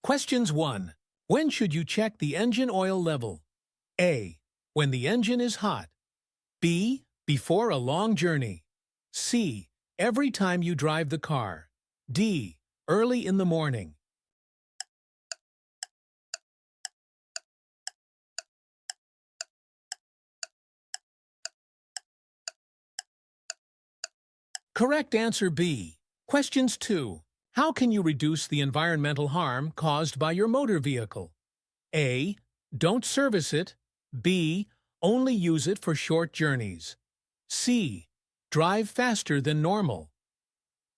Questions 1. When should you check the engine oil level? A. When the engine is hot. B. Before a long journey. C. Every time you drive the car. D. Early in the morning. Correct answer B. Questions 2. How can you reduce the environmental harm caused by your motor vehicle? A. Don't service it. B. Only use it for short journeys. C. Drive faster than normal.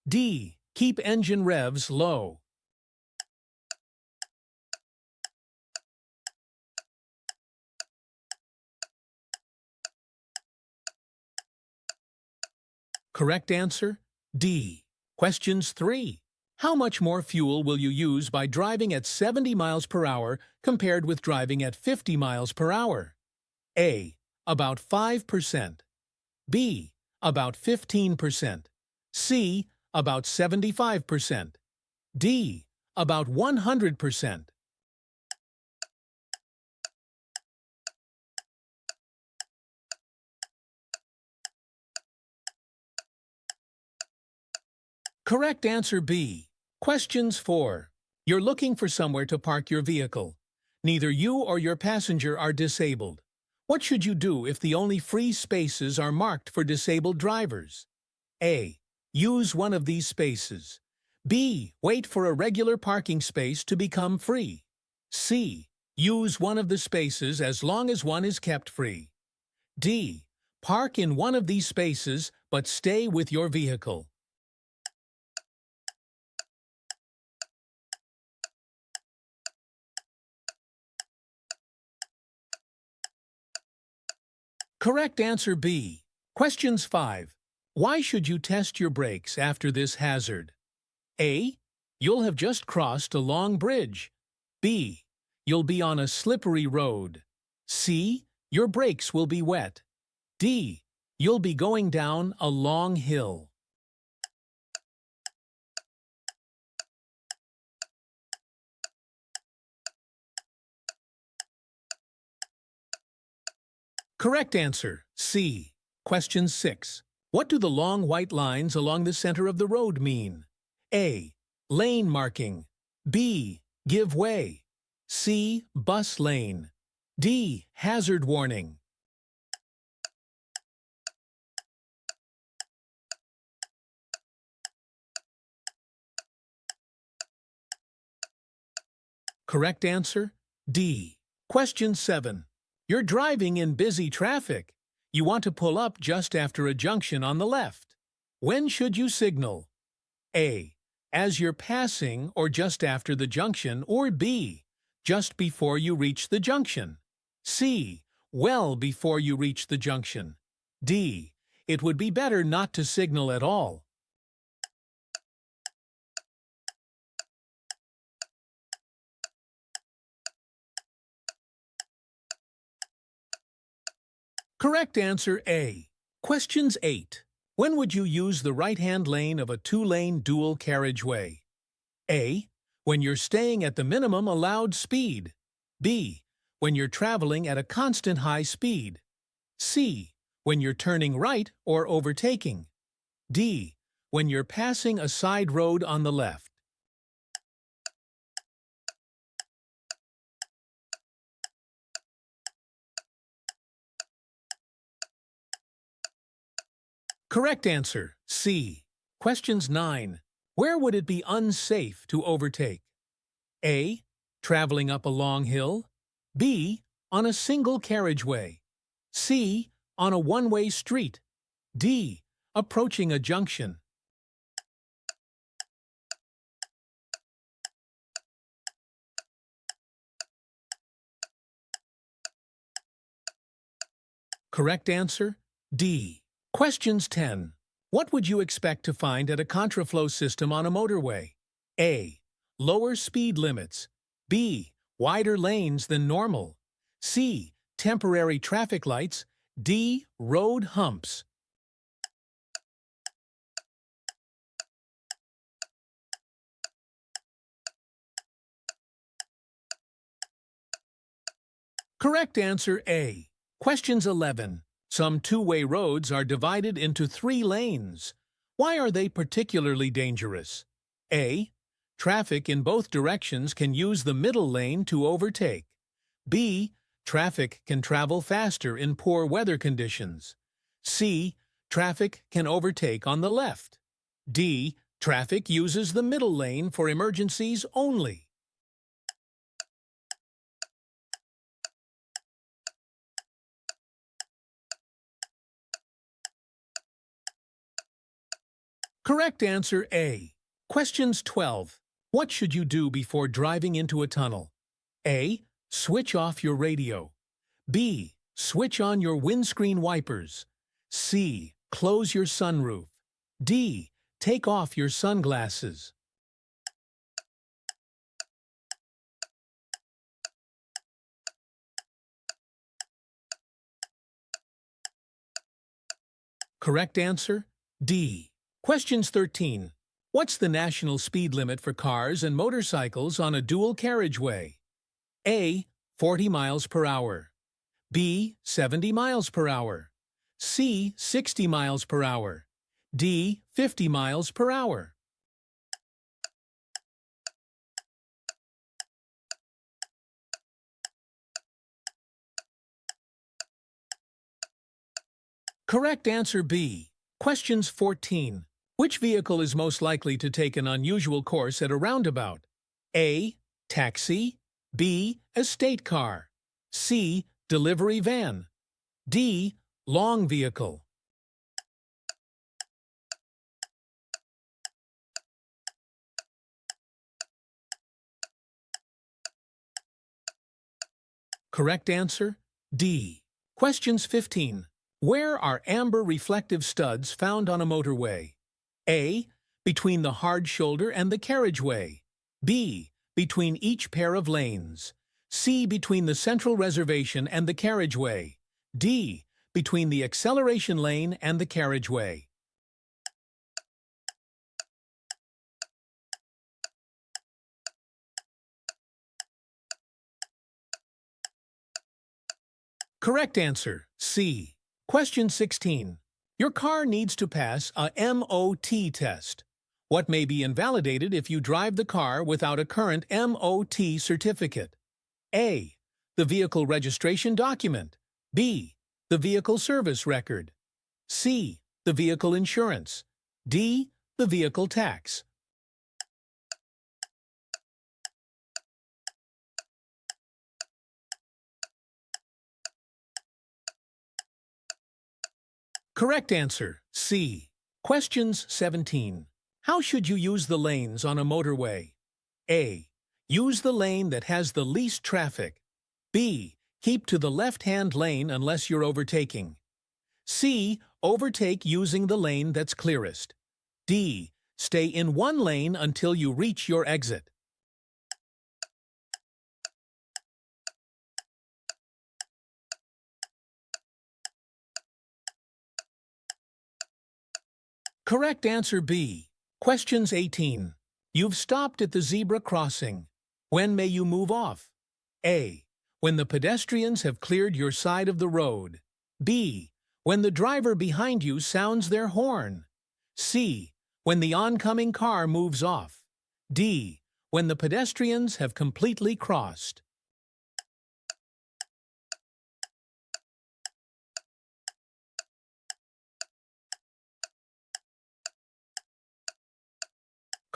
D. Keep engine revs low. Correct answer D. Questions 3. How much more fuel will you use by driving at 70 miles per hour compared with driving at 50 miles per hour? A. About 5%. B. About 15%. C. About 75%. D. About 100%. Correct answer B. Questions 4. You're looking for somewhere to park your vehicle. Neither you or your passenger are disabled. What should you do if the only free spaces are marked for disabled drivers? A. Use one of these spaces. B. Wait for a regular parking space to become free. C. Use one of the spaces as long as one is kept free. D. Park in one of these spaces but stay with your vehicle. Correct answer B. Questions 5. Why should you test your brakes after this hazard? A. You'll have just crossed a long bridge. B. You'll be on a slippery road. C. Your brakes will be wet. D. You'll be going down a long hill. Correct answer C. Question 6. What do the long white lines along the center of the road mean? A. Lane marking. B. Give way. C. Bus lane. D. Hazard warning. Correct answer D. Question 7. You're driving in busy traffic. You want to pull up just after a junction on the left. When should you signal? A. As you're passing or just after the junction, or B. Just before you reach the junction. C. Well before you reach the junction. D. It would be better not to signal at all. Correct answer A. Questions 8. When would you use the right-hand lane of a two-lane dual carriageway? A. When you're staying at the minimum allowed speed. B. When you're traveling at a constant high speed. C. When you're turning right or overtaking. D. When you're passing a side road on the left. Correct answer C. Questions 9. Where would it be unsafe to overtake? A. Traveling up a long hill. B. On a single carriageway. C. On a one-way street. D. Approaching a junction. Correct answer D. Questions 10. What would you expect to find at a contraflow system on a motorway? A. Lower speed limits. B. Wider lanes than normal. C. Temporary traffic lights. D. Road humps. Correct answer A. Questions 11. Some two-way roads are divided into 3 lanes. Why are they particularly dangerous? A. Traffic in both directions can use the middle lane to overtake. B. Traffic can travel faster in poor weather conditions. C. Traffic can overtake on the left. D. Traffic uses the middle lane for emergencies only. Correct answer A. Questions 12. What should you do before driving into a tunnel? A. Switch off your radio. B. Switch on your windscreen wipers. C. Close your sunroof. D. Take off your sunglasses. Correct answer D. Questions 13. What's the national speed limit for cars and motorcycles on a dual carriageway? A. 40 miles per hour. B. 70 miles per hour. C. 60 miles per hour. D. 50 miles per hour. Correct answer B. Questions 14. Which vehicle is most likely to take an unusual course at a roundabout? A. Taxi. B. Estate car. C. Delivery van. D. Long vehicle. Correct answer D. Questions 15. Where are amber reflective studs found on a motorway? A. Between the hard shoulder and the carriageway. B. Between each pair of lanes. C. Between the central reservation and the carriageway. D. Between the acceleration lane and the carriageway. Correct answer C. Question 16. Your car needs to pass a MOT test. What may be invalidated if you drive the car without a current MOT certificate? A. The vehicle registration document. B. The vehicle service record. C. The vehicle insurance. D. The vehicle tax. Correct answer C. Questions 17. How should you use the lanes on a motorway? A. Use the lane that has the least traffic. B. Keep to the left-hand lane unless you're overtaking. C. Overtake using the lane that's clearest. D. Stay in one lane until you reach your exit. Correct answer B. Questions 18. You've stopped at the zebra crossing. When may you move off? A. When the pedestrians have cleared your side of the road. B. When the driver behind you sounds their horn. C. When the oncoming car moves off. D. When the pedestrians have completely crossed.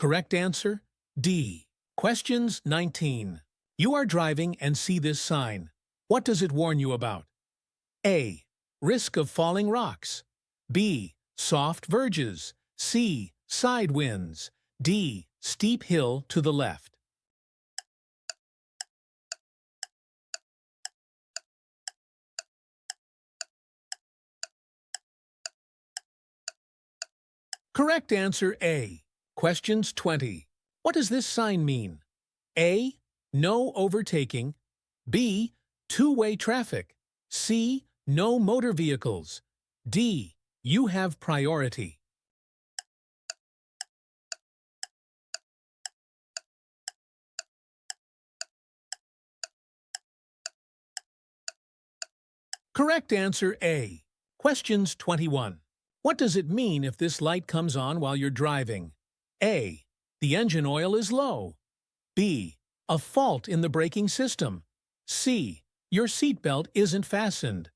Correct answer D. Questions 19. You are driving and see this sign. What does it warn you about? A. Risk of falling rocks. B. Soft verges. C. Side winds. D. Steep hill to the left. Correct answer A. Questions 20. What does this sign mean? A. No overtaking. B. Two-way traffic. C. No motor vehicles. D. You have priority. Correct answer A. Questions 21. What does it mean if this light comes on while you're driving? A. The engine oil is low. B. A fault in the braking system. C. Your seatbelt isn't fastened.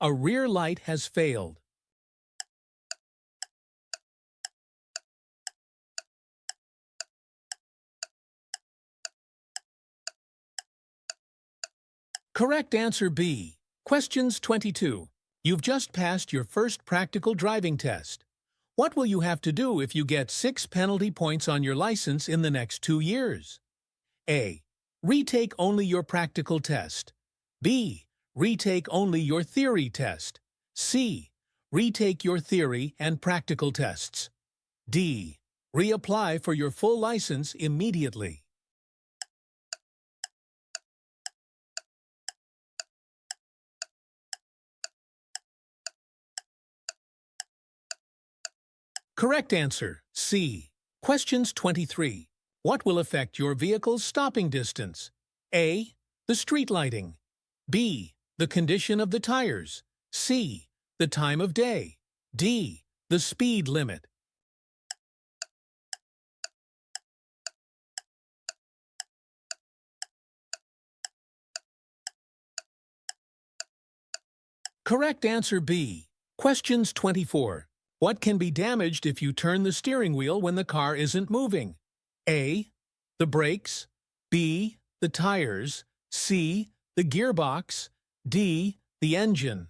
A rear light has failed. Correct answer B. Questions 22. You've just passed your first practical driving test. What will you have to do if you get 6 penalty points on your license in the next 2 years? A. Retake only your practical test. B. Retake only your theory test. C. Retake your theory and practical tests. D. Reapply for your full license immediately. Correct answer, C. Questions 23. What will affect your vehicle's stopping distance? A. The street lighting. B. The condition of the tires. C. The time of day. D. The speed limit. Correct answer B. Questions 24. What can be damaged if you turn the steering wheel when the car isn't moving? A. The brakes. B. The tires. C. The gearbox. D. The engine.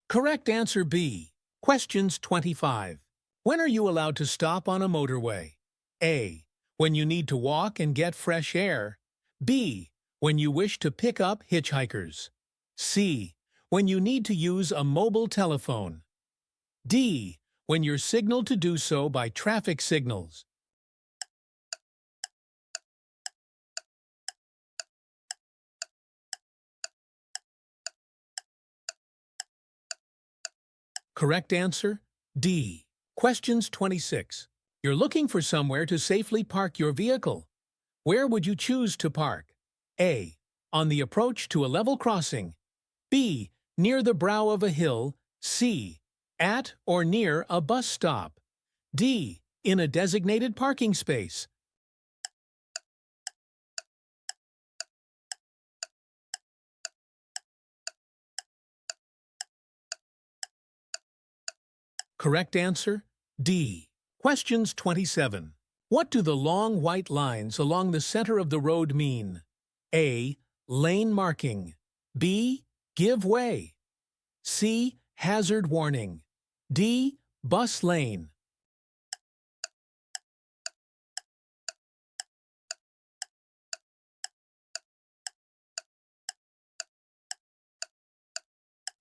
Correct answer B. Questions 25. When are you allowed to stop on a motorway? A. When you need to walk and get fresh air. B. When you wish to pick up hitchhikers. C. When you need to use a mobile telephone. D. When you're signaled to do so by traffic signals. Correct answer, D. Questions 26. You're looking for somewhere to safely park your vehicle. Where would you choose to park? A. On the approach to a level crossing. B. Near the brow of a hill. C. At or near a bus stop. D. In a designated parking space. Correct answer, D. Questions 27. What do the long white lines along the center of the road mean? A. Lane marking. B. Give way. C. Hazard warning. D. Bus lane.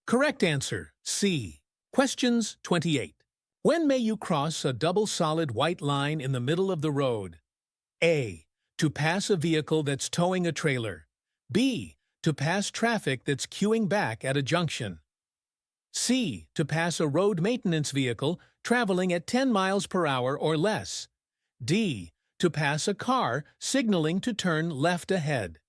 Correct answer, C. Questions 28. When may you cross a double solid white line in the middle of the road? A. To pass a vehicle that's towing a trailer. B. To pass traffic that's queuing back at a junction. C. To pass a road maintenance vehicle traveling at 10 miles per hour or less. D. To pass a car signaling to turn left ahead.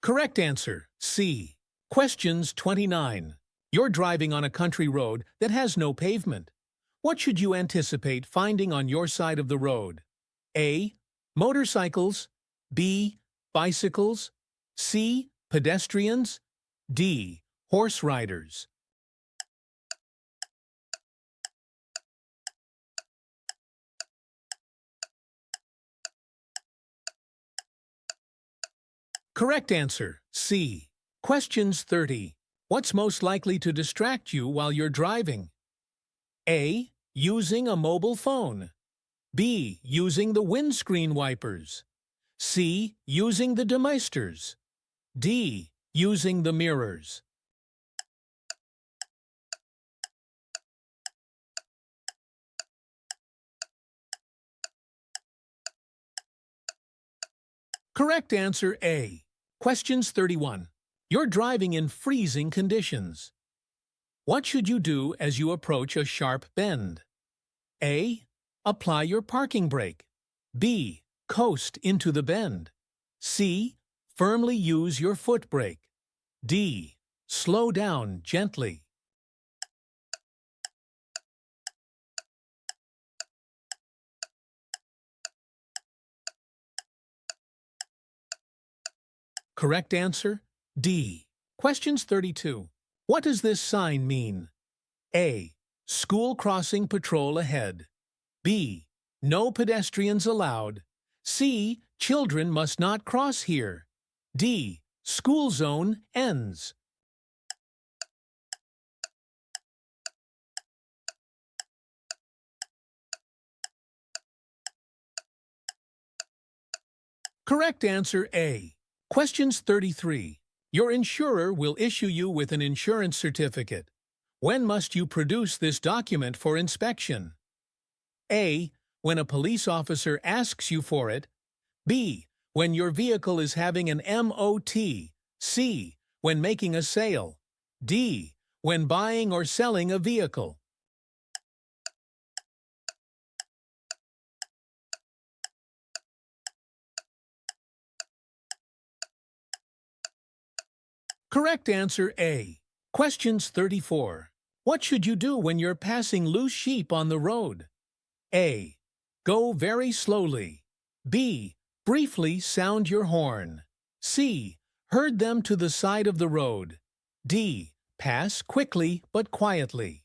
Correct answer, C. Questions 29. You're driving on a country road that has no pavement. What should you anticipate finding on your side of the road? A. Motorcycles. B. Bicycles. C. Pedestrians. D. Horse riders. Correct answer, C. Questions 30. What's most likely to distract you while you're driving? A. Using a mobile phone. B. Using the windscreen wipers. C. Using the demisters. D. Using the mirrors. Correct answer A. Questions 31. You're driving in freezing conditions. What should you do as you approach a sharp bend? A. Apply your parking brake. B. Coast into the bend. C. Firmly use your foot brake. D. Slow down gently. Correct answer, D. Questions 32. What does this sign mean? A. School crossing patrol ahead. B. No pedestrians allowed. C. Children must not cross here. D. School zone ends. Correct answer A. Questions 33. Your insurer will issue you with an insurance certificate. When must you produce this document for inspection? A. When a police officer asks you for it. B. When your vehicle is having an MOT. C. When making a sale. D. When buying or selling a vehicle. Correct answer A. Questions 34. What should you do when you're passing loose sheep on the road? A. Go very slowly. B. Briefly sound your horn. C. Herd them to the side of the road. D. Pass quickly but quietly.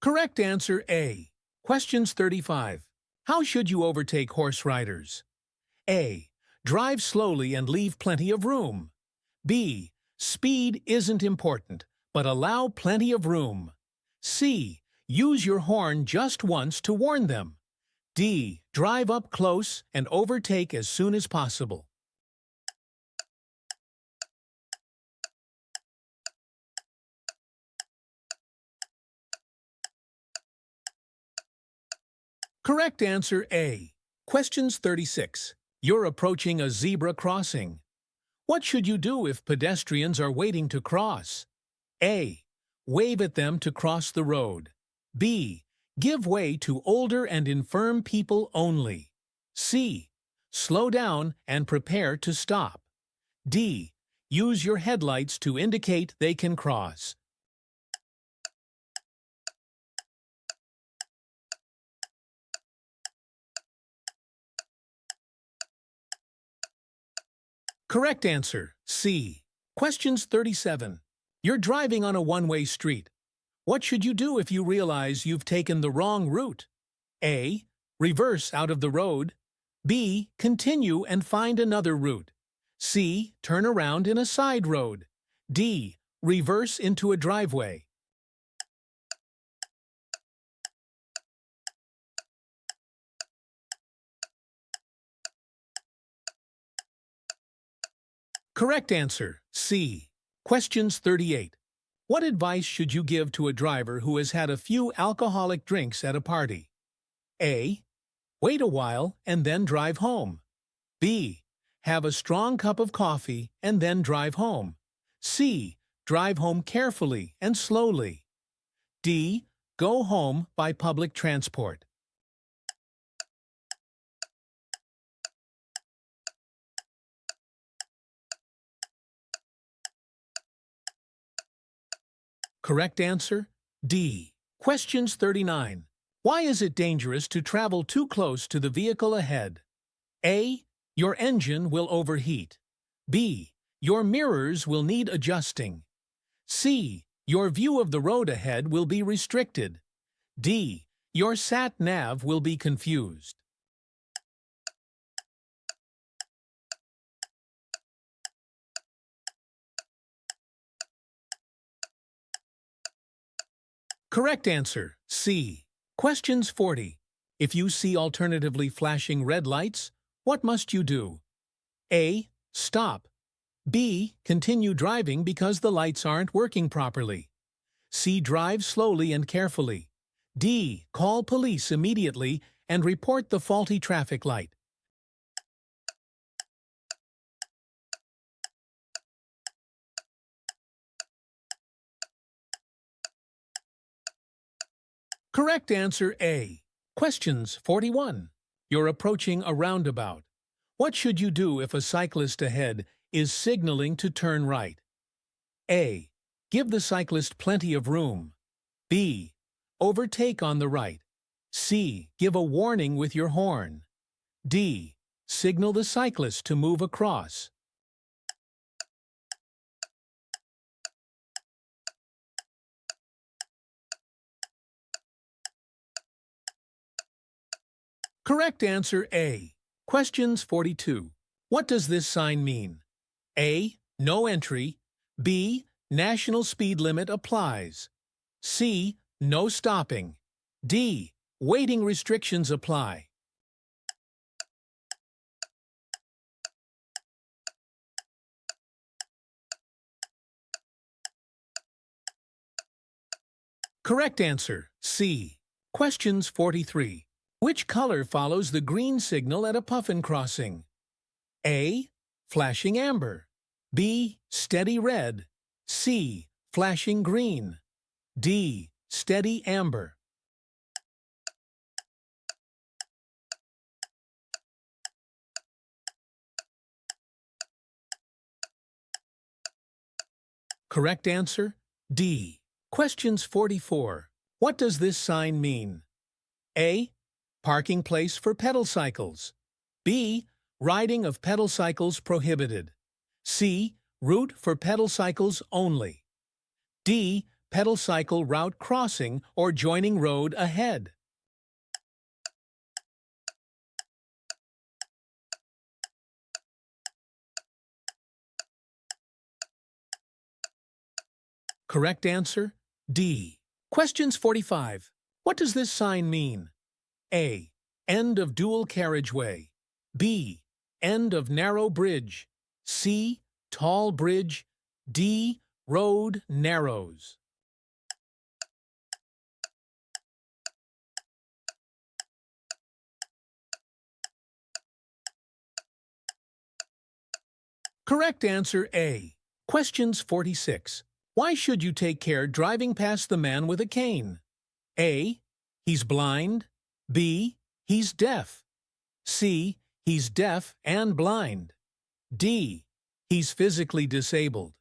Correct answer A. Questions 35. How should you overtake horse riders? A. Drive slowly and leave plenty of room. B. Speed isn't important, but allow plenty of room. C. Use your horn just once to warn them. D. Drive up close and overtake as soon as possible. Correct answer A. Questions 36. You're approaching a zebra crossing. What should you do if pedestrians are waiting to cross? A. Wave at them to cross the road. B. Give way to older and infirm people only. C. Slow down and prepare to stop. D. Use your headlights to indicate they can cross. Correct answer, C. Questions 37. You're driving on a one-way street. What should you do if you realize you've taken the wrong route? A. Reverse out of the road. B. Continue and find another route. C. Turn around in a side road. D. Reverse into a driveway. Correct answer, C. Questions 38. What advice should you give to a driver who has had a few alcoholic drinks at a party? A. Wait a while and then drive home. B. Have a strong cup of coffee and then drive home. C. Drive home carefully and slowly. D. Go home by public transport. Correct answer, D. Questions 39. Why is it dangerous to travel too close to the vehicle ahead? A. Your engine will overheat. B. Your mirrors will need adjusting. C. Your view of the road ahead will be restricted. D. Your sat-nav will be confused. Correct answer, C. Questions 40. If you see alternatively flashing red lights, what must you do? A. Stop. B. Continue driving because the lights aren't working properly. C. Drive slowly and carefully. D. Call police immediately and report the faulty traffic light. Correct answer A. Questions 41. You're approaching a roundabout. What should you do if a cyclist ahead is signaling to turn right? A. Give the cyclist plenty of room. B. Overtake on the right. C. Give a warning with your horn. D. Signal the cyclist to move across. Correct answer A. Questions 42. What does this sign mean? A. No entry. B. National speed limit applies. C. No stopping. D. Waiting restrictions apply. Correct answer C. Questions 43. Which color follows the green signal at a puffin crossing? A. Flashing amber. B. Steady red. C. Flashing green. D. Steady amber. Correct answer D. Questions 44. What does this sign mean? A. Parking place for pedal cycles. B. Riding of pedal cycles prohibited. C. Route for pedal cycles only. D. Pedal cycle route crossing or joining road ahead. Correct answer D. Questions 45. What does this sign mean? A. End of dual carriageway. B. End of narrow bridge. C. Tall bridge. D. Road narrows. Correct answer A. Questions 46. Why should you take care driving past the man with a cane? A. He's blind. B. He's deaf. C. He's deaf and blind. D. He's physically disabled.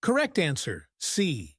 Correct answer C.